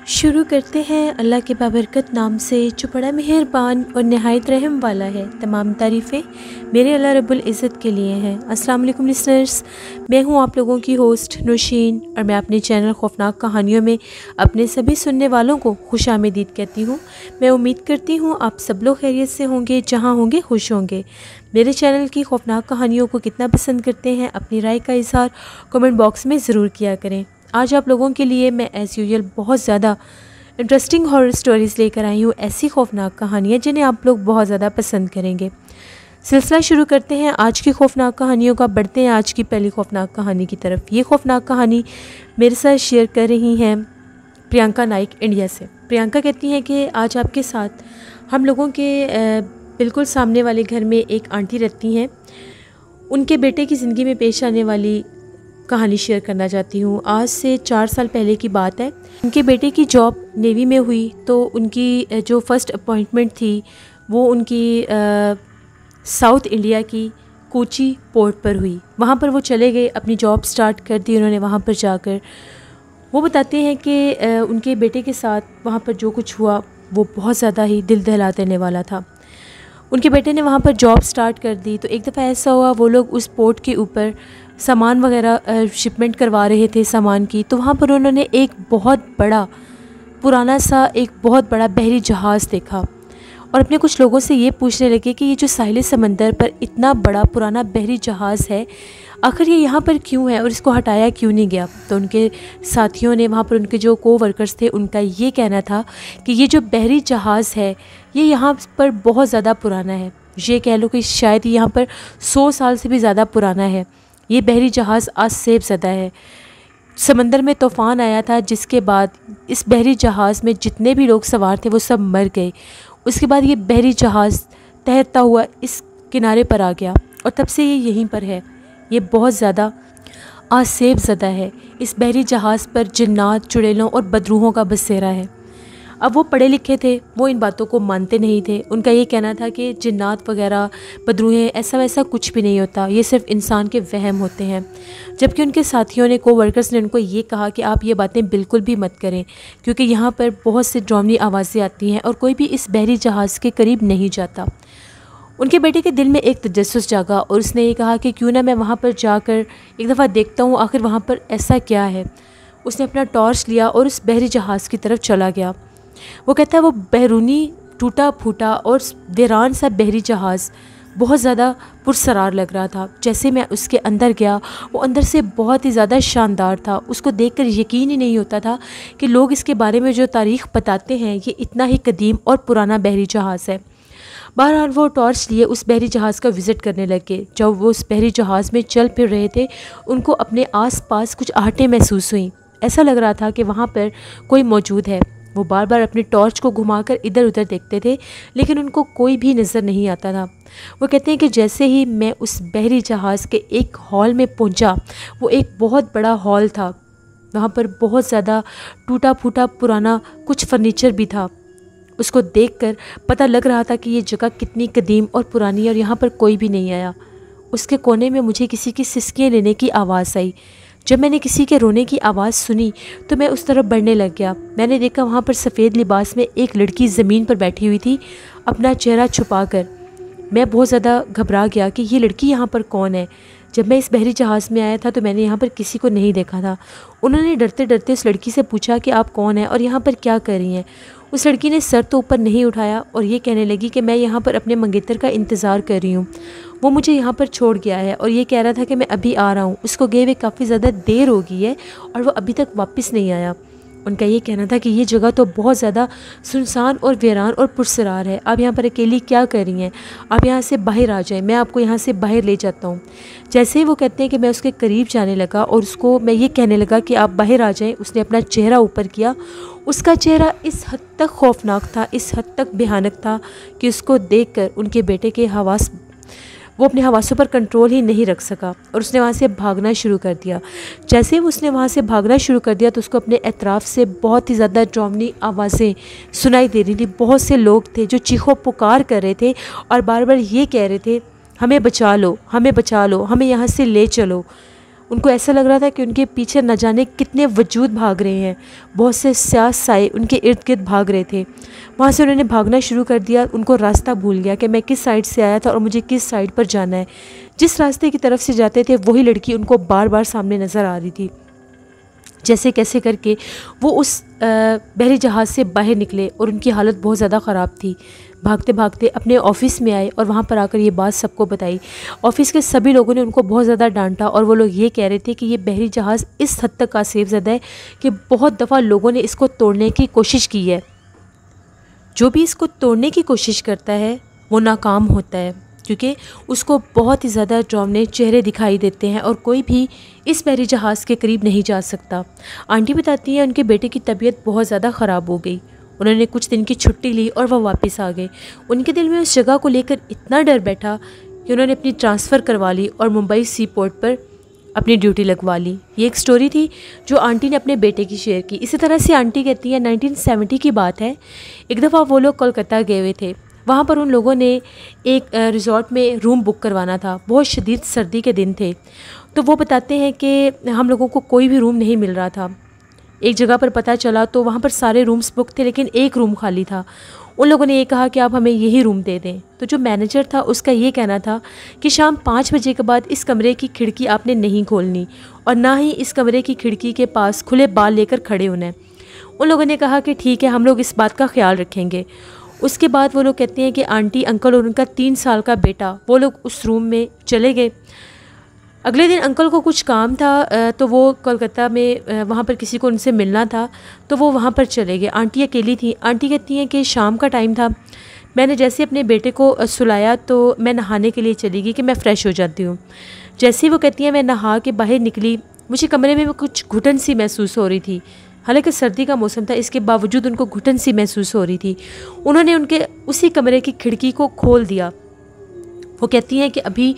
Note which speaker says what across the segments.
Speaker 1: शुरू करते हैं अल्लाह के बाबरकत नाम से जो बड़ा मेहरबान और नहायत रहम वाला है। तमाम तारीफ़ें मेरे अल्लाह रब्बुल इज़्ज़त के लिए हैं। अस्सलाम वालेकुम लिसनर्स, मैं हूँ आप लोगों की होस्ट नौशीन और मैं अपने चैनल खौफनाक कहानियों में अपने सभी सुनने वालों को खुशामदीद कहती हूँ। मैं उम्मीद करती हूँ आप सब लोग खैरियत से होंगे, जहाँ होंगे खुश होंगे। मेरे चैनल की खौफनाक कहानियों को कितना पसंद करते हैं, अपनी राय का इज़हार कमेंट बॉक्स में ज़रूर किया करें। आज आप लोगों के लिए मैं एज़ यूजुअल बहुत ज़्यादा इंटरेस्टिंग हॉरर स्टोरीज़ लेकर आई हूँ, ऐसी खौफनाक कहानियाँ जिन्हें आप लोग बहुत ज़्यादा पसंद करेंगे। सिलसिला शुरू करते हैं आज की खौफनाक कहानियों का। बढ़ते हैं आज की पहली खौफनाक कहानी की तरफ। ये खौफनाक कहानी मेरे साथ शेयर कर रही हैं प्रियंका नाइक इंडिया से। प्रियंका कहती हैं कि आज आपके साथ हम लोगों के बिल्कुल सामने वाले घर में एक आंटी रहती हैं, उनके बेटे की ज़िंदगी में पेश आने वाली कहानी शेयर करना चाहती हूँ। आज से 4 साल पहले की बात है। उनके बेटे की जॉब नेवी में हुई तो उनकी जो फर्स्ट अपॉइंटमेंट थी वो उनकी साउथ इंडिया की कोची पोर्ट पर हुई। वहाँ पर वो चले गए, अपनी जॉब स्टार्ट कर दी उन्होंने वहाँ पर जाकर। वो बताते हैं कि उनके बेटे के साथ वहाँ पर जो कुछ हुआ वो बहुत ज़्यादा ही दिल दहला देने वाला था। उनके बेटे ने वहाँ पर जॉब स्टार्ट कर दी तो एक दफ़ा ऐसा हुआ, वो लोग उस पोर्ट के ऊपर सामान वगैरह शिपमेंट करवा रहे थे सामान की, तो वहाँ पर उन्होंने एक बहुत बड़ा पुराना सा एक बहुत बड़ा बहरी जहाज़ देखा और अपने कुछ लोगों से ये पूछने लगे कि ये जो साहिल समंदर पर इतना बड़ा पुराना बहरी जहाज़ है, आखिर ये यहाँ पर क्यों है और इसको हटाया क्यों नहीं गया। तो उनके साथियों ने, वहाँ पर उनके जो कोवर्कर्स थे, उनका ये कहना था कि ये जो बहरी जहाज़ है ये यहाँ पर बहुत ज़्यादा पुराना है। ये कह लो कि शायद यहाँ पर 100 साल से भी ज़्यादा पुराना है। ये बहरी जहाज़ आज सेब ज़दा है। समंदर में तूफ़ान आया था जिसके बाद इस बहरी जहाज़ में जितने भी लोग सवार थे वो सब मर गए। उसके बाद ये बहरी जहाज़ तैरता हुआ इस किनारे पर आ गया और तब से ये यहीं पर है। ये बहुत ज़्यादा आज सेब ज़दा है। इस बहरी जहाज़ पर जिन्नात, चुड़ैलों और बदरूहों का बसेरा है। अब वो पढ़े लिखे थे, वो इन बातों को मानते नहीं थे। उनका ये कहना था कि जिन्नात वगैरह, बदरूहें, ऐसा वैसा कुछ भी नहीं होता, ये सिर्फ इंसान के वहम होते हैं। जबकि उनके साथियों ने, कोवर्कर्स ने उनको ये कहा कि आप ये बातें बिल्कुल भी मत करें क्योंकि यहाँ पर बहुत से डरावनी आवाज़ें आती हैं और कोई भी इस बहरी जहाज़ के करीब नहीं जाता। उनके बेटे के दिल में एक तजस्सुस जागा और उसने ये कहा कि क्यों ना मैं वहाँ पर जाकर एक दफ़ा देखता हूँ आखिर वहाँ पर ऐसा क्या है। उसने अपना टॉर्च लिया और उस बहरी जहाज़ की तरफ चला गया। वो कहता है वो बैरूनी टूटा फूटा और वीरान सा बहरी जहाज़ बहुत ज़्यादा पुरसरार लग रहा था। जैसे मैं उसके अंदर गया, वो अंदर से बहुत ही ज़्यादा शानदार था। उसको देखकर यकीन ही नहीं होता था कि लोग इसके बारे में जो तारीख़ बताते हैं ये इतना ही कदीम और पुराना बहरी जहाज़ है। बहरहाल वो टॉर्च लिए उस बहरी जहाज़ का विज़िट करने लगे। जब वो उस बहरी जहाज़ में चल फिर रहे थे, उनको अपने आस पास कुछ आहटें महसूस हुई। ऐसा लग रहा था कि वहाँ पर कोई मौजूद है। वो बार बार अपने टॉर्च को घुमाकर इधर उधर देखते थे लेकिन उनको कोई भी नज़र नहीं आता था। वो कहते हैं कि जैसे ही मैं उस बहरी जहाज़ के एक हॉल में पहुंचा, वो एक बहुत बड़ा हॉल था। वहाँ पर बहुत ज़्यादा टूटा फूटा पुराना कुछ फर्नीचर भी था। उसको देखकर पता लग रहा था कि ये जगह कितनी कदीम और पुरानी है और यहाँ पर कोई भी नहीं आया। उसके कोने में मुझे किसी की सिसकियाँ लेने की आवाज़ आई। जब मैंने किसी के रोने की आवाज़ सुनी तो मैं उस तरफ बढ़ने लग गया। मैंने देखा वहाँ पर सफ़ेद लिबास में एक लड़की ज़मीन पर बैठी हुई थी, अपना चेहरा छुपाकर। मैं बहुत ज़्यादा घबरा गया कि ये लड़की यहाँ पर कौन है। जब मैं इस बहरी जहाज़ में आया था तो मैंने यहाँ पर किसी को नहीं देखा था। उन्होंने डरते डरते उस लड़की से पूछा कि आप कौन हैं और यहाँ पर क्या कर रही हैं। उस लड़की ने सर तो ऊपर नहीं उठाया और ये कहने लगी कि मैं यहाँ पर अपने मंगेतर का इंतज़ार कर रही हूँ। वो मुझे यहाँ पर छोड़ गया है और ये कह रहा था कि मैं अभी आ रहा हूँ। उसको गए हुए काफ़ी ज़्यादा देर हो गई है और वो अभी तक वापस नहीं आया। उनका ये कहना था कि ये जगह तो बहुत ज़्यादा सुनसान और वीरान और पुरसरार है। आप यहाँ पर अकेली क्या कर रही हैं? आप यहाँ से बाहर आ जाएं, मैं आपको यहाँ से बाहर ले जाता हूँ। जैसे ही वो कहते हैं कि मैं उसके करीब जाने लगा और उसको मैं ये कहने लगा कि आप बाहर आ जाएं, उसने अपना चेहरा ऊपर किया। उसका चेहरा इस हद तक खौफनाक था, इस हद तक भयानक था कि उसको देखकर उनके बेटे के हवास, वो अपने हवासों पर कंट्रोल ही नहीं रख सका और उसने वहाँ से भागना शुरू कर दिया। जैसे ही उसने वहाँ से भागना शुरू कर दिया तो उसको अपने एतराफ़ से बहुत ही ज़्यादा डरावनी आवाज़ें सुनाई दे रही थी। बहुत से लोग थे जो चीखों पुकार कर रहे थे और बार बार ये कह रहे थे, हमें बचा लो, हमें बचा लो, हमें यहाँ से ले चलो। उनको ऐसा लग रहा था कि उनके पीछे न जाने कितने वजूद भाग रहे हैं, बहुत से स्याह साए उनके इर्द गिर्द भाग रहे थे। वहाँ से उन्होंने भागना शुरू कर दिया। उनको रास्ता भूल गया कि मैं किस साइड से आया था और मुझे किस साइड पर जाना है। जिस रास्ते की तरफ से जाते थे वही लड़की उनको बार बार सामने नज़र आ रही थी। जैसे कैसे करके वो उस बहरी जहाज़ से बाहर निकले और उनकी हालत बहुत ज़्यादा ख़राब थी। भागते भागते अपने ऑफ़िस में आए और वहाँ पर आकर ये बात सबको बताई। ऑफ़िस के सभी लोगों ने उनको बहुत ज़्यादा डांटा और वो लोग ये कह रहे थे कि ये बहरी जहाज़ इस हद तक आसेफ ज़दा है कि बहुत दफ़ा लोगों ने इसको तोड़ने की कोशिश की है। जो भी इसको तोड़ने की कोशिश करता है वो नाकाम होता है, क्योंकि उसको बहुत ही ज़्यादा डरावने चेहरे दिखाई देते हैं और कोई भी इस बहरी जहाज़ के करीब नहीं जा सकता। आंटी बताती हैं उनके बेटे की तबीयत बहुत ज़्यादा ख़राब हो गई। उन्होंने कुछ दिन की छुट्टी ली और वह वापस आ गए। उनके दिल में उस जगह को लेकर इतना डर बैठा कि उन्होंने अपनी ट्रांसफ़र करवा ली और मुंबई सी पोर्ट पर अपनी ड्यूटी लगवा ली। ये एक स्टोरी थी जो आंटी ने अपने बेटे की शेयर की। इसी तरह से आंटी कहती हैं 1970 की बात है। एक दफ़ा वो लोग कोलकाता गए हुए थे। वहाँ पर उन लोगों ने एक रिज़ॉर्ट में रूम बुक करवाना था। बहुत शदीद सर्दी के दिन थे। तो वो बताते हैं कि हम लोगों को कोई भी रूम नहीं मिल रहा था। एक जगह पर पता चला तो वहाँ पर सारे रूम्स बुक थे, लेकिन एक रूम खाली था। उन लोगों ने ये कहा कि आप हमें यही रूम दे दें। तो जो मैनेजर था उसका ये कहना था कि शाम 5 बजे के बाद इस कमरे की खिड़की आपने नहीं खोलनी और ना ही इस कमरे की खिड़की के पास खुले बाल लेकर खड़े होना है। उन लोगों ने कहा कि ठीक है, हम लोग इस बात का ख्याल रखेंगे। उसके बाद वो लोग कहते हैं कि आंटी, अंकल और उनका 3 साल का बेटा वो लोग उस रूम में चले गए। अगले दिन अंकल को कुछ काम था तो वो कोलकाता में वहाँ पर किसी को उनसे मिलना था, तो वो वहाँ पर चले गए। आंटी अकेली थी। आंटी कहती हैं कि शाम का टाइम था। मैंने जैसे अपने बेटे को सुलाया तो मैं नहाने के लिए चली गई कि मैं फ़्रेश हो जाती हूँ। जैसे ही वो कहती हैं मैं नहा के बाहर निकली, मुझे कमरे में कुछ घुटन सी महसूस हो रही थी। हालांकि सर्दी का मौसम था, इसके बावजूद उनको घुटन सी महसूस हो रही थी। उन्होंने उनके उसी कमरे की खिड़की को खोल दिया। वो कहती हैं कि अभी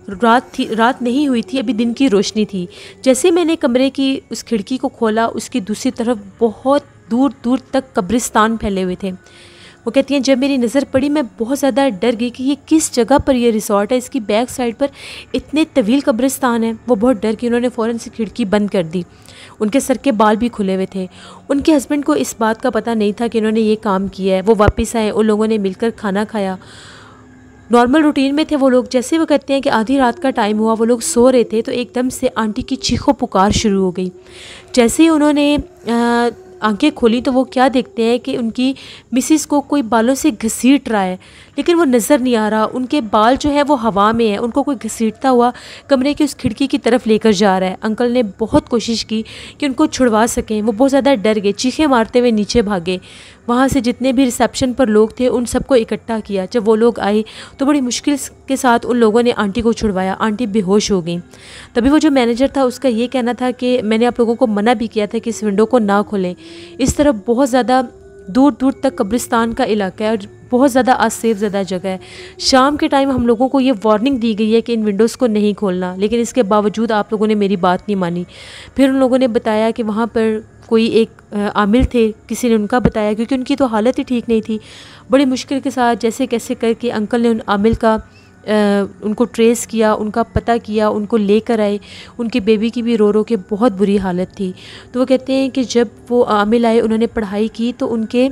Speaker 1: रात नहीं हुई थी, अभी दिन की रोशनी थी। जैसे मैंने कमरे की उस खिड़की को खोला, उसकी दूसरी तरफ बहुत दूर दूर तक कब्रिस्तान फैले हुए थे। वो कहती हैं जब मेरी नज़र पड़ी मैं बहुत ज़्यादा डर गई कि ये किस जगह पर ये रिसॉर्ट है, इसकी बैक साइड पर इतने तवील कब्रिस्तान है। वो बहुत डर गई। उन्होंने फ़ौरन से खिड़की बंद कर दी। उनके सर के बाल भी खुले हुए थे। उनके हस्बैंड को इस बात का पता नहीं था कि इन्होंने ये काम किया है। वो वापस आए, उन लोगों ने मिलकर खाना खाया। नॉर्मल रूटीन में थे वो लोग। जैसे वो कहते हैं कि आधी रात का टाइम हुआ, वो लोग सो रहे थे तो एकदम से आंटी की चीखों पुकार शुरू हो गई। जैसे ही उन्होंने आंखें खोली तो वो क्या देखते हैं कि उनकी मिसिस को कोई बालों से घसीट रहा है, लेकिन वो नज़र नहीं आ रहा। उनके बाल जो है वो हवा में है, उनको कोई घसीटता हुआ कमरे की उस खिड़की की तरफ लेकर जा रहा है। अंकल ने बहुत कोशिश की कि उनको छुड़वा सकें। वो बहुत ज़्यादा डर गए, चीखें मारते हुए नीचे भागे। वहाँ से जितने भी रिसेप्शन पर लोग थे उन सबको इकट्ठा किया। जब वो लोग आए तो बड़ी मुश्किल के साथ उन लोगों ने आंटी को छुड़वाया। आंटी बेहोश हो गई। तभी वो जो मैनेजर था उसका ये कहना था कि मैंने आप लोगों को मना भी किया था कि इस विंडो को ना खोलें। इस तरफ बहुत ज़्यादा दूर दूर तक कब्रिस्तान का इलाका है और बहुत ज़्यादा असेफ ज़्यादा जगह है। शाम के टाइम हम लोगों को ये वार्निंग दी गई है कि इन विंडोज़ को नहीं खोलना, लेकिन इसके बावजूद आप लोगों ने मेरी बात नहीं मानी। फिर उन लोगों ने बताया कि वहाँ पर कोई एक आमिल थे, किसी ने उनका बताया, क्योंकि उनकी तो हालत ही ठीक नहीं थी। बड़ी मुश्किल के साथ जैसे कैसे करके अंकल ने उन आमिल का उनको ट्रेस किया, उनका पता किया, उनको लेकर आए। उनकी बेबी की भी रो रो के बहुत बुरी हालत थी। तो वो कहते हैं कि जब वो आमिल आए, उन्होंने पढ़ाई की तो उनके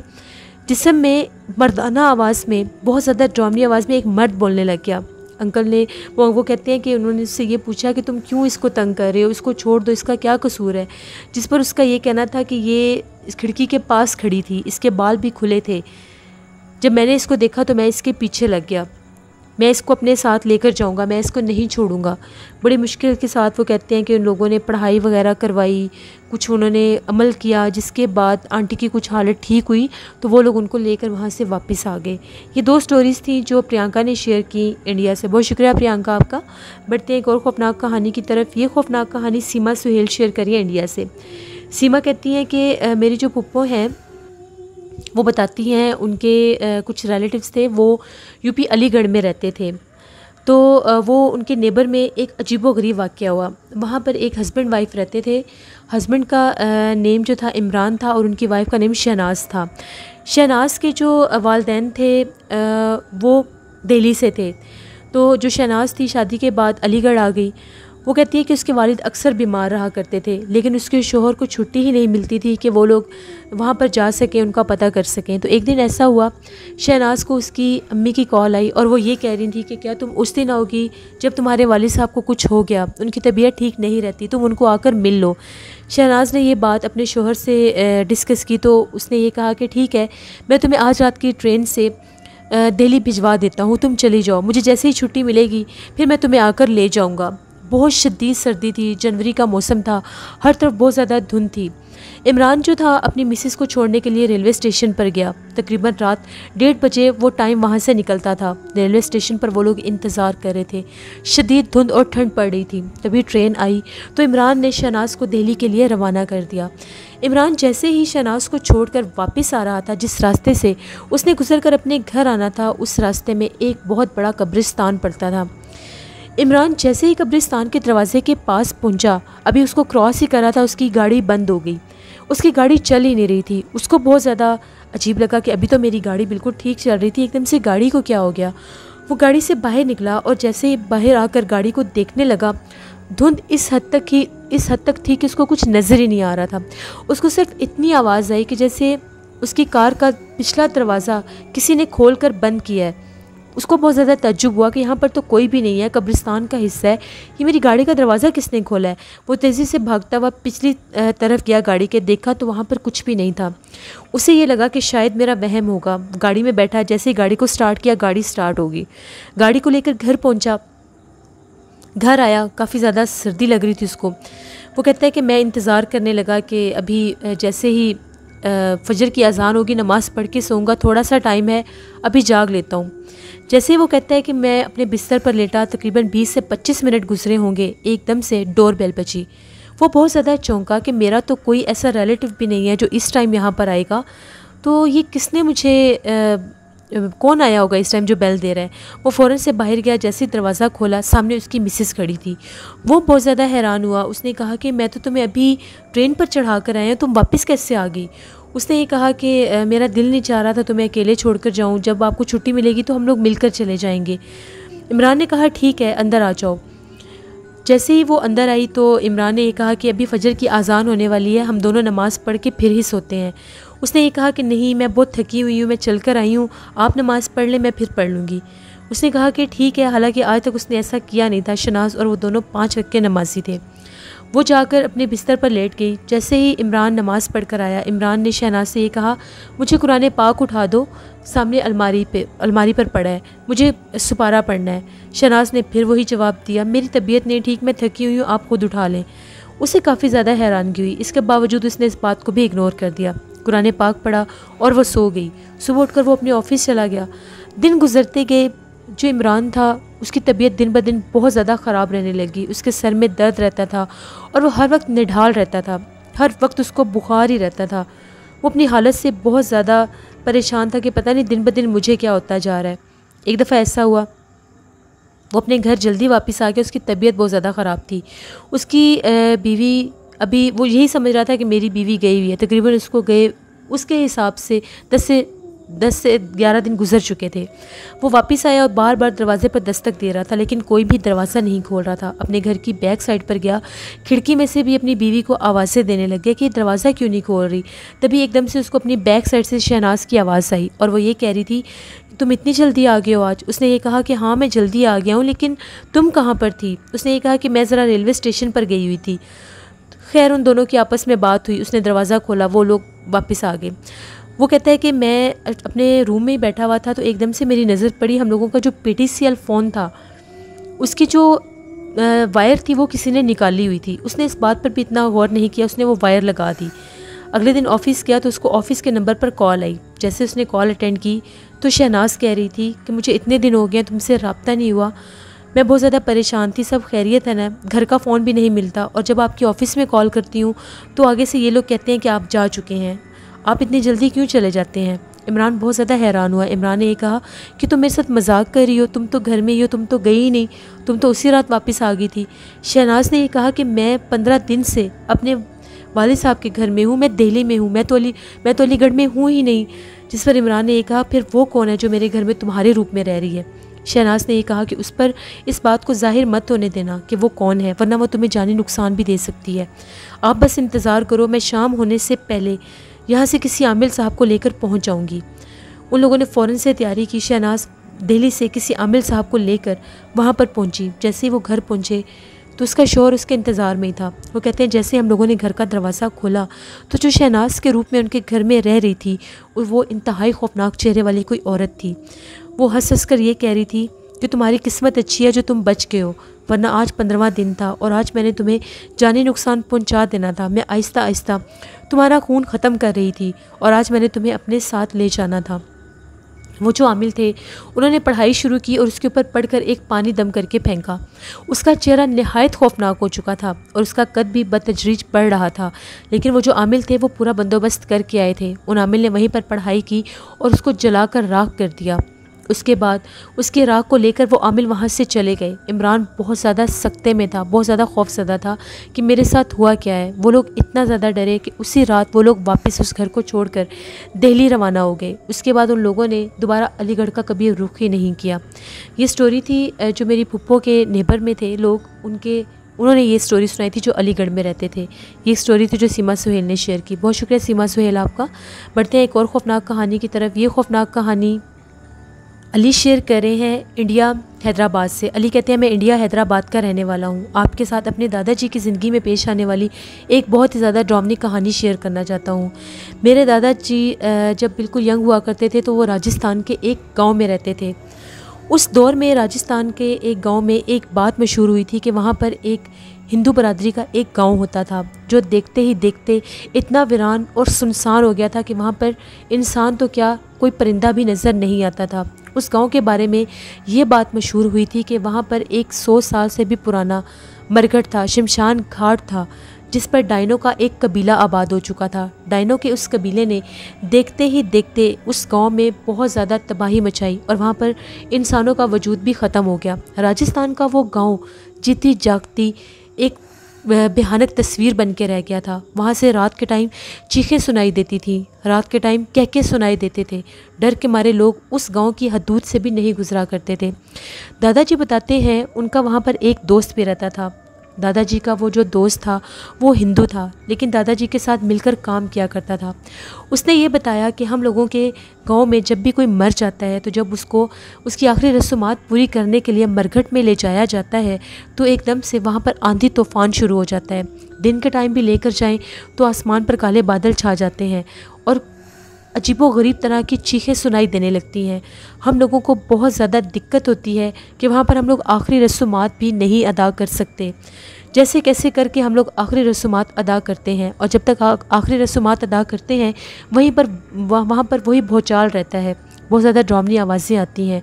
Speaker 1: जिस्म में मर्दाना आवाज़ में, बहुत ज़्यादा ड्रामनी आवाज़ में एक मर्द बोलने लग गया। अंकल ने वो कहते हैं कि उन्होंने उससे ये पूछा कि तुम क्यों इसको तंग कर रहे हो, इसको छोड़ दो, इसका क्या कसूर है। जिस पर उसका ये कहना था कि ये इस खिड़की के पास खड़ी थी, इसके बाल भी खुले थे। जब मैंने इसको देखा तो मैं इसके पीछे लग गया। मैं इसको अपने साथ लेकर जाऊंगा, मैं इसको नहीं छोड़ूंगा। बड़ी मुश्किल के साथ वो कहते हैं कि उन लोगों ने पढ़ाई वगैरह करवाई, कुछ उन्होंने अमल किया, जिसके बाद आंटी की कुछ हालत ठीक हुई तो वो लोग उनको लेकर वहाँ से वापस आ गए। ये 2 स्टोरीज़ थी जो प्रियंका ने शेयर की इंडिया से। बहुत शुक्रिया प्रियंका आपका। बढ़ते हैं एक और ख़ौफनाक कहानी की तरफ। ये ख़ौफनाक कहानी सीमा सुहेल शेयर करी है इंडिया से। सीमा कहती हैं कि मेरी जो पुप्पो हैं वो बताती हैं उनके कुछ रिलेटिव्स थे, वो यूपी अलीगढ़ में रहते थे। तो वो उनके नेबर में एक अजीबोगरीब वाक़या हुआ। वहाँ पर एक हस्बैंड वाइफ रहते थे। हस्बैंड का नेम जो था इमरान था और उनकी वाइफ का नेम शहनाज था। शहनाज के जो वालिदैन थे वो दिल्ली से थे। तो जो शहनाज थी शादी के बाद अलीगढ़ आ गई। वो कहती है कि उसके वालिद अक्सर बीमार रहा करते थे, लेकिन उसके शोहर को छुट्टी ही नहीं मिलती थी कि वो लोग वहाँ पर जा सकें, उनका पता कर सकें। तो एक दिन ऐसा हुआ, शहनाज को उसकी अम्मी की कॉल आई और वो ये कह रही थी कि क्या तुम उस दिन आओगी जब तुम्हारे वालिद साहब को कुछ हो गया, उनकी तबीयत ठीक नहीं रहती, तुम उनको आकर मिल लो। शहनाज ने ये बात अपने शोहर से डिस्कस की तो उसने ये कहा कि ठीक है, मैं तुम्हें आज रात की ट्रेन से दिल्ली भिजवा देता हूँ, तुम चली जाओ, मुझे जैसे ही छुट्टी मिलेगी फिर मैं तुम्हें आकर ले जाऊँगा। बहुत शदीद सर्दी थी, जनवरी का मौसम था, हर तरफ बहुत ज़्यादा धुंध थी। इमरान जो था अपनी मिसेस को छोड़ने के लिए रेलवे स्टेशन पर गया। तकरीबन रात 1:30 बजे वो टाइम वहाँ से निकलता था। रेलवे स्टेशन पर वो लोग इंतज़ार कर रहे थे। शदीद धुंध और ठंड पड़ रही थी। तभी ट्रेन आई तो इमरान ने शहनाज को दिल्ली के लिए रवाना कर दिया। इमरान जैसे ही शहनाज को छोड़कर वापस आ रहा था, जिस रास्ते से उसने गुजर कर अपने घर आना था, उस रास्ते में एक बहुत बड़ा कब्रिस्तान पड़ता था। इमरान जैसे ही कब्रिस्तान के दरवाजे के पास पहुंचा, अभी उसको क्रॉस ही करा था, उसकी गाड़ी बंद हो गई। उसकी गाड़ी चल ही नहीं रही थी। उसको बहुत ज़्यादा अजीब लगा कि अभी तो मेरी गाड़ी बिल्कुल ठीक चल रही थी, एकदम से गाड़ी को क्या हो गया। वो गाड़ी से बाहर निकला और जैसे ही बाहर आकर गाड़ी को देखने लगा, धुंध इस हद तक थी कि उसको कुछ नज़र ही नहीं आ रहा था। उसको सिर्फ इतनी आवाज़ आई कि जैसे उसकी कार का पिछला दरवाज़ा किसी ने खोल कर बंद किया है। उसको बहुत ज़्यादा तज्जुब हुआ कि यहाँ पर तो कोई भी नहीं है, कब्रिस्तान का हिस्सा है, ये मेरी गाड़ी का दरवाज़ा किसने खोला है। वो तेज़ी से भागता हुआ पिछली तरफ गया गाड़ी के, देखा तो वहाँ पर कुछ भी नहीं था। उसे ये लगा कि शायद मेरा वहम होगा। गाड़ी में बैठा, जैसे ही गाड़ी को स्टार्ट किया, गाड़ी स्टार्ट होगी। गाड़ी को लेकर घर पहुँचा। घर आया, काफ़ी ज़्यादा सर्दी लग रही थी उसको। वो कहता है कि मैं इंतज़ार करने लगा कि अभी जैसे ही फजर की अजान होगी नमाज़ पढ़ के सोऊंगा, थोड़ा सा टाइम है, अभी जाग लेता हूँ। जैसे ही वो कहता है कि मैं अपने बिस्तर पर लेटा, तकरीबन 20 से 25 मिनट गुजरे होंगे, एकदम से डोर बेल बजी। वो बहुत ज़्यादा चौंका कि मेरा तो कोई ऐसा रिलेटिव भी नहीं है जो इस टाइम यहाँ पर आएगा, तो ये किसने मुझे कौन आया होगा इस टाइम जो बेल दे रहा है। वो फ़ौरन से बाहर गया। जैसे ही दरवाज़ा खोला, सामने उसकी मिसेस खड़ी थी। वो बहुत ज़्यादा हैरान हुआ। उसने कहा कि मैं तो तुम्हें अभी ट्रेन पर चढ़ा कर आया हूँ, तुम वापस कैसे आ गई। उसने ये कहा कि मेरा दिल नहीं चाह रहा था तुम्हें अकेले छोड़कर जाऊँ, जब आपको छुट्टी मिलेगी तो हम लोग मिलकर चले जाएंगे। इमरान ने कहा ठीक है, अंदर आ जाओ। जैसे ही वो अंदर आई तो इमरान ने ये कहा कि अभी फजर की आज़ान होने वाली है, हम दोनों नमाज़ पढ़ के फिर ही सोते हैं। उसने ये कहा कि नहीं, मैं बहुत थकी हुई हूँ, मैं चल कर आई हूँ, आप नमाज़ पढ़ लें, मैं फिर पढ़ लूँगी। उसने कहा कि ठीक है। हालांकि आज तक उसने ऐसा किया नहीं था। शहनाज और वो दोनों 5 वक्त के नमाजी थे। वो जाकर अपने बिस्तर पर लेट गई। जैसे ही इमरान नमाज़ पढ़ कर आया, इमरान ने शहनाज से ये कहा, मुझे कुरान पाक उठा दो, सामने अलमारी पर पड़ा है, मुझे सुपारा पढ़ना है। शहनाज ने फिर वही जवाब दिया, मेरी तबीयत नहीं ठीक, मैं थकी हुई हूँ, आप खुद उठा लें। उसे काफ़ी ज़्यादा हैरानगी हुई। इसके बावजूद उसने इस बात को भी इग्नोर कर दिया। कुरान पाक पढ़ा और वो सो गई। सुबह उठकर वो अपने ऑफिस चला गया। दिन गुजरते गए। जो इमरान था, उसकी तबीयत दिन ब दिन बहुत ज़्यादा ख़राब रहने लगी। उसके सर में दर्द रहता था और वो हर वक्त निढाल रहता था, हर वक्त उसको बुखार ही रहता था। वो अपनी हालत से बहुत ज़्यादा परेशान था कि पता नहीं दिन ब दिन मुझे क्या होता जा रहा है। एक दफ़ा ऐसा हुआ, वो अपने घर जल्दी वापस आ गया। उसकी तबीयत बहुत ज़्यादा ख़राब थी। उसकी बीवी, अभी वो यही समझ रहा था कि मेरी बीवी गई हुई है। तकरीबन उसको गए उसके हिसाब से 10 से 11 दिन गुजर चुके थे। वो वापस आया और बार बार दरवाज़े पर दस्तक दे रहा था, लेकिन कोई भी दरवाज़ा नहीं खोल रहा था। अपने घर की बैक साइड पर गया, खिड़की में से भी अपनी बीवी को आवाज़ें देने लग गया कि दरवाज़ा क्यों नहीं खोल रही। तभी एकदम से उसको अपनी बैक साइड से शहनाज की आवाज़ आई और वो ये कह रही थी, तुम इतनी जल्दी आ गए हो आज। उसने ये कहा कि हाँ, मैं जल्दी आ गया हूँ, लेकिन तुम कहाँ पर थी। उसने ये कहा कि मैं ज़रा रेलवे स्टेशन पर गई हुई थी। खैर, उन दोनों की आपस में बात हुई। उसने दरवाज़ा खोला, वो लोग वापस आ गए। वो कहता है कि मैं अपने रूम में ही बैठा हुआ था तो एकदम से मेरी नज़र पड़ी, हम लोगों का जो PTCL फ़ोन था, उसकी जो वायर थी वो किसी ने निकाली हुई थी। उसने इस बात पर भी इतना गौर नहीं किया, उसने वो वायर लगा दी। अगले दिन ऑफ़िस गया तो उसको ऑफ़िस के नंबर पर कॉल आई। जैसे उसने कॉल अटेंड की तो शहनाज कह रही थी कि मुझे इतने दिन हो गए तुमसे रब्ता नहीं हुआ, मैं बहुत ज़्यादा परेशान थी, सब खैरियत है ना, घर का फ़ोन भी नहीं मिलता, और जब आपकी ऑफ़िस में कॉल करती हूँ तो आगे से ये लोग कहते हैं कि आप जा चुके हैं, आप इतनी जल्दी क्यों चले जाते हैं। इमरान बहुत ज़्यादा हैरान हुआ। इमरान ने ये कहा कि तुम मेरे साथ मजाक कर रही हो, तुम तो घर में ही हो, तुम तो गई ही नहीं, तुम तो उसी रात वापस आ गई थी। शहनाज ने ये कहा कि मैं 15 दिन से अपने वालिद साहब के घर में हूँ, मैं दिल्ली में हूँ, मैं तो अलीगढ़ में हूँ ही नहीं। जिस पर इमरान ने ये कहा, फिर वो कौन है जो मेरे घर में तुम्हारे रूप में रह रही है। शहनाज ने ये कहा कि उस पर इस बात को जाहिर मत होने देना कि वो कौन है, वरना वो तुम्हें जानी नुकसान भी दे सकती है। आप बस इंतज़ार करो, मैं शाम होने से पहले यहाँ से किसी आमिल साहब को लेकर पहुँच जाऊँगी। उन लोगों ने फ़ौरन से तैयारी की। शहनाज दिल्ली से किसी आमिल साहब को लेकर वहाँ पर पहुँची। जैसे ही वो घर पहुँचे तो उसका शौहर उसके इंतज़ार में ही था। वो कहते हैं जैसे हम लोगों ने घर का दरवाज़ा खोला तो जो शहनाज के रूप में उनके घर में रह रही थी और वो इंतहाई खौफनाक चेहरे वाली कोई औरत थी। वो हंस हंस कर ये कह रही थी कि तुम्हारी किस्मत अच्छी है जो तुम बच गए हो, वरना आज 15वां दिन था और आज मैंने तुम्हें जानी नुकसान पहुंचा देना था। मैं आहिस्ता आहिस्ता तुम्हारा खून ख़त्म कर रही थी और आज मैंने तुम्हें अपने साथ ले जाना था। वो जो आमिल थे उन्होंने पढ़ाई शुरू की और उसके ऊपर पढ़कर एक पानी दम करके फेंका। उसका चेहरा निहायत खौफनाक हो चुका था और उसका कद भी बतदरीज बढ़ रहा था, लेकिन वो जो आमिल थे वो पूरा बंदोबस्त करके आए थे। उन आमिल ने वहीं पर पढ़ाई की और उसको जलाकर राख कर दिया। उसके बाद उसके राख को लेकर वो आमिल वहाँ से चले गए। इमरान बहुत ज़्यादा सख्ते में था, बहुत ज़्यादा खौफज़दा था कि मेरे साथ हुआ क्या है। वो लोग इतना ज़्यादा डरे कि उसी रात वो लोग वापस उस घर को छोड़कर दिल्ली रवाना हो गए। उसके बाद उन लोगों ने दोबारा अलीगढ़ का कभी रुख ही नहीं किया। ये स्टोरी थी जो मेरी फुप्पो के नेबर में थे लोग, उन्होंने ये स्टोरी सुनाई थी जो अलीगढ़ में रहते थे। ये स्टोरी थी जो सीमा सुहेल ने शेयर की। बहुत शुक्रिया सीमा सुहेल आपका। बढ़ते हैं एक और खौफनाक कहानी की तरफ। ये खौफनाक कहानी अली शेयर कर रहे हैं इंडिया हैदराबाद से। अली कहते हैं मैं इंडिया हैदराबाद का रहने वाला हूँ। आपके साथ अपने दादाजी की ज़िंदगी में पेश आने वाली एक बहुत ही ज़्यादा ड्रामनी कहानी शेयर करना चाहता हूँ। मेरे दादाजी जब बिल्कुल यंग हुआ करते थे तो वो राजस्थान के एक गांव में रहते थे। उस दौर में राजस्थान के एक गांव में एक बात मशहूर हुई थी कि वहाँ पर एक हिंदू बरादरी का एक गांव होता था जो देखते ही देखते इतना वीरान और सुनसान हो गया था कि वहाँ पर इंसान तो क्या कोई परिंदा भी नज़र नहीं आता था। उस गांव के बारे में ये बात मशहूर हुई थी कि वहाँ पर एक 100 साल से भी पुराना मरघट था, शमशान घाट था, जिस पर डायनों का एक कबीला आबाद हो चुका था। डायनों के उस कबीले ने देखते ही देखते उस गांव में बहुत ज़्यादा तबाही मचाई और वहाँ पर इंसानों का वजूद भी ख़त्म हो गया। राजस्थान का वो गांव जीती जागती एक भयानक तस्वीर बन के रह गया था। वहाँ से रात के टाइम चीखें सुनाई देती थी, रात के टाइम कहके सुनाई देते थे। डर के मारे लोग उस गांव की हदूद से भी नहीं गुजरा करते थे। दादाजी बताते हैं उनका वहाँ पर एक दोस्त भी रहता था। दादाजी का वो जो दोस्त था वो हिंदू था, लेकिन दादाजी के साथ मिलकर काम किया करता था। उसने ये बताया कि हम लोगों के गांव में जब भी कोई मर जाता है तो जब उसको उसकी आखिरी रस्मात पूरी करने के लिए मरघट में ले जाया जाता है तो एकदम से वहाँ पर आंधी तूफान शुरू हो जाता है। दिन के टाइम भी लेकर जाएं तो आसमान पर काले बादल छा जाते हैं और अजीबोगरीब तरह की चीखें सुनाई देने लगती हैं। हम लोगों को बहुत ज़्यादा दिक्कत होती है कि वहाँ पर हम लोग आखिरी रस्मात भी नहीं अदा कर सकते। जैसे कैसे करके हम लोग आखिरी रस्मात अदा करते हैं और जब तक आखिरी रस्मात अदा करते हैं वहाँ पर वही भौचाल रहता है। बहुत ज़्यादा ड्रामनी आवाज़ें आती हैं,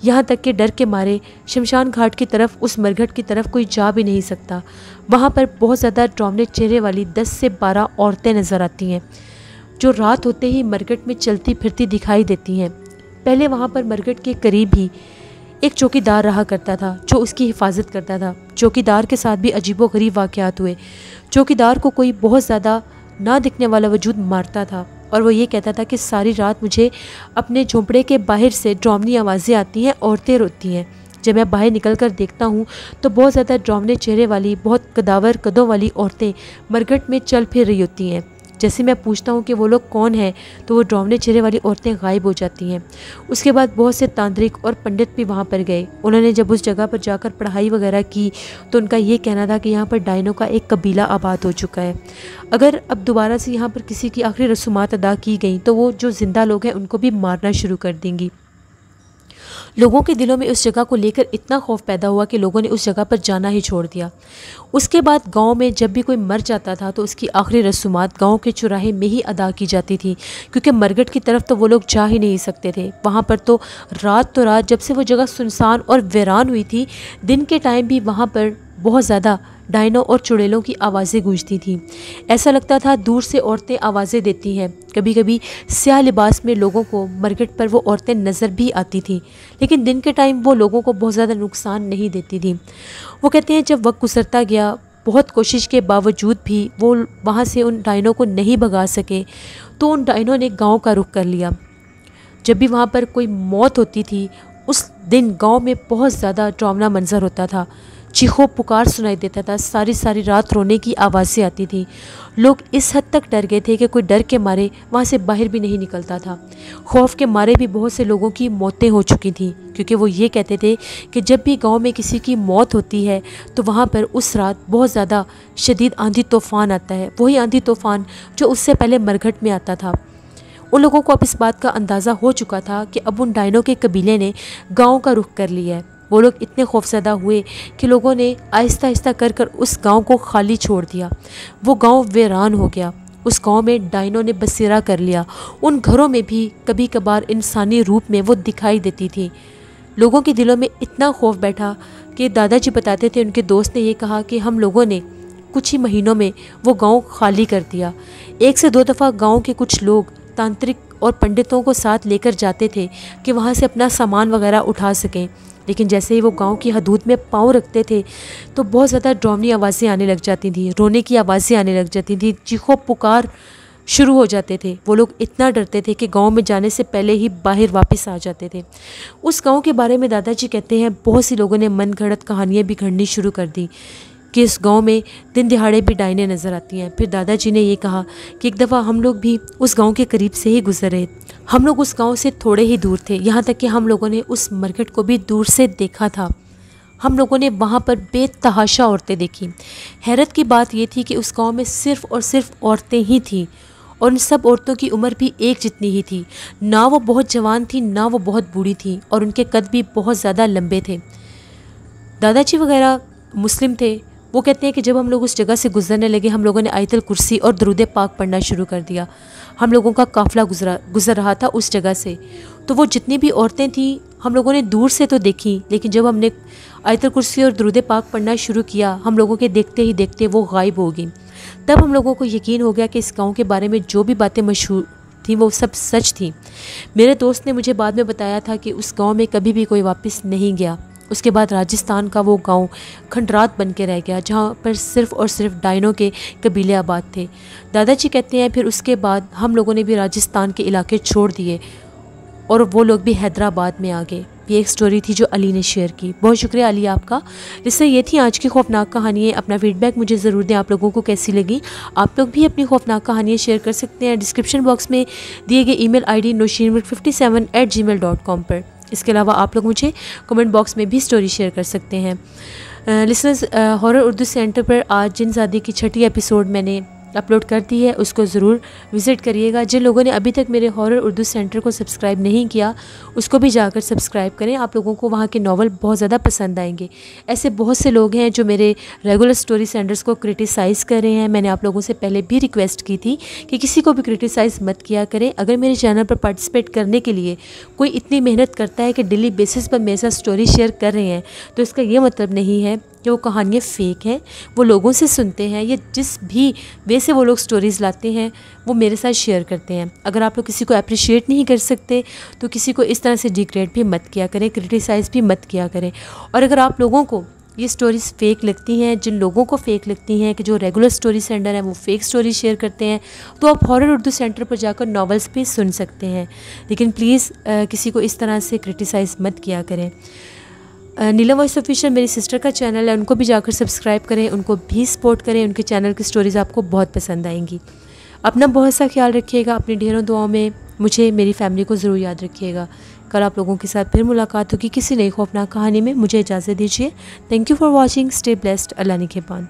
Speaker 1: यहाँ तक कि डर के मारे शमशान घाट की तरफ, उस मरघट की तरफ कोई जा भी नहीं सकता। वहाँ पर बहुत ज़्यादा ड्रामने चेहरे वाली 10 से 12 औरतें नज़र आती हैं जो रात होते ही मरघट में चलती फिरती दिखाई देती हैं। पहले वहाँ पर मरघट के करीब ही एक चौकीदार रहा करता था जो उसकी हिफाजत करता था। चौकीदार के साथ भी अजीबोगरीब वाक़यात हुए। चौकीदार को कोई बहुत ज़्यादा ना दिखने वाला वजूद मारता था और वो ये कहता था कि सारी रात मुझे अपने झोंपड़े के बाहर से ड्रामनी आवाज़ें आती हैं, औरतें रोती हैं। जब मैं बाहर निकल कर देखता हूँ तो बहुत ज़्यादा ड्रामने चेहरे वाली, बहुत कदावर कदों वाली औरतें मरघट में चल फिर रही होती हैं। जैसे मैं पूछता हूँ कि वो लोग कौन हैं तो वो ड्रामने चेहरे वाली औरतें गायब हो जाती हैं। उसके बाद बहुत से तांत्रिक और पंडित भी वहाँ पर गए। उन्होंने जब उस जगह पर जाकर पढ़ाई वगैरह की तो उनका ये कहना था कि यहाँ पर डायनों का एक कबीला आबाद हो चुका है। अगर अब दोबारा से यहाँ पर किसी की आखिरी रस्मात अदा की गई तो वो जो ज़िंदा लोग हैं उनको भी मारना शुरू कर देंगी। लोगों के दिलों में उस जगह को लेकर इतना खौफ पैदा हुआ कि लोगों ने उस जगह पर जाना ही छोड़ दिया। उसके बाद गांव में जब भी कोई मर जाता था तो उसकी आखिरी रस्मात गांव के चौराहे में ही अदा की जाती थी, क्योंकि मरघट की तरफ तो वो लोग जा ही नहीं सकते थे। वहाँ पर तो रात जब से वो जगह सुनसान और वीरान हुई थी, दिन के टाइम भी वहाँ पर बहुत ज़्यादा डायनों और चुड़ैलों की आवाज़ें गूंजती थी। ऐसा लगता था दूर से औरतें आवाज़ें देती हैं। कभी कभी स्याह लिबास में लोगों को मरघट पर वो औरतें नज़र भी आती थी, लेकिन दिन के टाइम वो लोगों को बहुत ज़्यादा नुकसान नहीं देती थी। वो कहते हैं जब वक्त गुजरता गया, बहुत कोशिश के बावजूद भी वो वहाँ से उन डायनों को नहीं भगा सके, तो उन डायनों ने गाँव का रुख कर लिया। जब भी वहाँ पर कोई मौत होती थी, उस दिन गांव में बहुत ज़्यादा डरावना मंजर होता था। चीखों पुकार सुनाई देता था, सारी सारी रात रोने की आवाज़ें आती थी। लोग इस हद तक डर गए थे कि कोई डर के मारे वहाँ से बाहर भी नहीं निकलता था। खौफ के मारे भी बहुत से लोगों की मौतें हो चुकी थीं, क्योंकि वो ये कहते थे कि जब भी गांव में किसी की मौत होती है तो वहाँ पर उस रात बहुत ज़्यादा शदीद आंधी तूफ़ान आता है, वही आंधी तूफ़ान जो उससे पहले मरघट में आता था। उन लोगों को अब इस बात का अंदाज़ा हो चुका था कि अब उन डायनों के कबीले ने गाँव का रुख कर लिया है। वो लोग इतने खौफजदा हुए कि लोगों ने आहिस्ता आहिस्ता कर कर उस गांव को खाली छोड़ दिया। वो गांव वीरान हो गया। उस गांव में डायनों ने बसेरा कर लिया। उन घरों में भी कभी कभार इंसानी रूप में वो दिखाई देती थी। लोगों के दिलों में इतना खौफ बैठा कि दादाजी बताते थे, उनके दोस्त ने ये कहा कि हम लोगों ने कुछ ही महीनों में वो गाँव खाली कर दिया। 1 से 2 दफ़ा गाँव के कुछ लोग तांत्रिक और पंडितों को साथ लेकर जाते थे कि वहाँ से अपना सामान वगैरह उठा सकें, लेकिन जैसे ही वो गांव की हदूद में पाँव रखते थे तो बहुत ज़्यादा डरावनी आवाज़ें आने लग जाती थी, रोने की आवाज़ें आने लग जाती थी, चीखों पुकार शुरू हो जाते थे। वो लोग इतना डरते थे कि गांव में जाने से पहले ही बाहर वापस आ जाते थे। उस गांव के बारे में दादाजी कहते हैं बहुत सी लोगों ने मन गढ़ंत कहानियाँ भी गढ़नी शुरू कर दी कि इस गांव में दिन दिहाड़े भी डायनें नज़र आती हैं। फिर दादाजी ने ये कहा कि एक दफ़ा हम लोग भी उस गांव के करीब से ही गुजर रहे। हम लोग उस गांव से थोड़े ही दूर थे, यहाँ तक कि हम लोगों ने उस मरघट को भी दूर से देखा था। हम लोगों ने वहाँ पर बेतहाशा औरतें देखी। हैरत की बात ये थी कि उस गांव में सिर्फ़ और सिर्फ औरतें ही थीं, और उन सब औरतों की उम्र भी एक जितनी ही थी। ना वो बहुत जवान थी, ना वो बहुत बूढ़ी थी, और उनके कद भी बहुत ज़्यादा लंबे थे। दादाजी वगैरह मुस्लिम थे। वो कहते हैं कि जब हम लोग उस जगह से गुजरने लगे, हम लोगों ने आयतल कुर्सी और दरूद पाक पढ़ना शुरू कर दिया। हम लोगों का काफ़िला गुजर रहा था उस जगह से, तो वो जितनी भी औरतें थीं हम लोगों ने दूर से तो देखी, लेकिन जब हमने आयतल कुर्सी और दरूद पाक पढ़ना शुरू किया, हम लोगों के देखते ही देखते वो गायब हो गई। तब हम लोगों को यकीन हो गया कि इस गाँव के बारे में जो भी बातें मशहूर थी वो सब सच थी। मेरे दोस्त ने मुझे बाद में बताया था कि उस गाँव में कभी भी कोई वापस नहीं गया। उसके बाद राजस्थान का वो गांव खंडरात बन के रह गया, जहाँ पर सिर्फ़ और सिर्फ डायनों के कबीले आबाद थे। दादाजी कहते हैं फिर उसके बाद हम लोगों ने भी राजस्थान के इलाके छोड़ दिए और वो लोग भी हैदराबाद में आ गए। ये एक स्टोरी थी जो अली ने शेयर की। बहुत शुक्रिया अली आपका। इससे ये थी आज की खौफनाक कहानियाँ। अपना फीडबैक मुझे ज़रूर दें, आप लोगों को कैसी लगी। आप लोग भी अपनी खौफनाक कहानियाँ शेयर कर सकते हैं डिस्क्रिप्शन बॉक्स में दिए गए ईमेल ID noshinmurk57@gmail.com पर। इसके अलावा आप लोग मुझे कमेंट बॉक्स में भी स्टोरी शेयर कर सकते हैं। लिसनर्स, हॉरर उर्दू सेंटर पर आज जिनज़ादी की 6ठी एपिसोड मैंने अपलोड कर दी है, उसको ज़रूर विज़िट करिएगा। जिन लोगों ने अभी तक मेरे हॉरर उर्दू सेंटर को सब्सक्राइब नहीं किया, उसको भी जाकर सब्सक्राइब करें। आप लोगों को वहाँ के नॉवल बहुत ज़्यादा पसंद आएंगे। ऐसे बहुत से लोग हैं जो मेरे रेगुलर स्टोरी सेंटर्स को क्रिटिसाइज़ कर रहे हैं। मैंने आप लोगों से पहले भी रिक्वेस्ट की थी कि किसी को भी क्रिटिसाइज़ मत किया करें। अगर मेरे चैनल पर पार्टिसिपेट करने के लिए कोई इतनी मेहनत करता है कि डेली बेसिस पर मेरे साथ स्टोरी शेयर कर रहे हैं, तो इसका ये मतलब नहीं है कि वो कहानियाँ फ़ेक हैं। वो लोगों से सुनते हैं, ये जिस भी वे से वो लोग स्टोरीज़ लाते हैं वो मेरे साथ शेयर करते हैं। अगर आप लोग किसी को अप्रिशिएट नहीं कर सकते तो किसी को इस तरह से डिग्रेड भी मत किया करें, क्रिटिसाइज़ भी मत किया करें। और अगर आप लोगों को ये स्टोरीज़ फ़ेक लगती हैं, जिन लोगों को फ़ेक लगती हैं कि जो रेगुलर स्टोरी सेंटर हैं वो फ़ेक स्टोरी शेयर करते हैं, तो आप हॉरर उर्दू सेंटर पर जाकर नॉवेल्स भी सुन सकते हैं। लेकिन प्लीज़ किसी को इस तरह से क्रिटिसाइज़ मत किया करें। नीलम वॉइस ऑफिशियल मेरी सिस्टर का चैनल है, उनको भी जाकर सब्सक्राइब करें, उनको भी सपोर्ट करें। उनके चैनल की स्टोरीज़ आपको बहुत पसंद आएंगी। अपना बहुत सा ख्याल रखिएगा। अपनी ढेरों दुआओं में मुझे, मेरी फैमिली को ज़रूर याद रखिएगा। कल आप लोगों के साथ फिर मुलाकात होगी किसी नई खौफनाक कहानी में। मुझे इजाज़त दीजिए। Thank you for watching. Stay blessed. Allah निगहबान।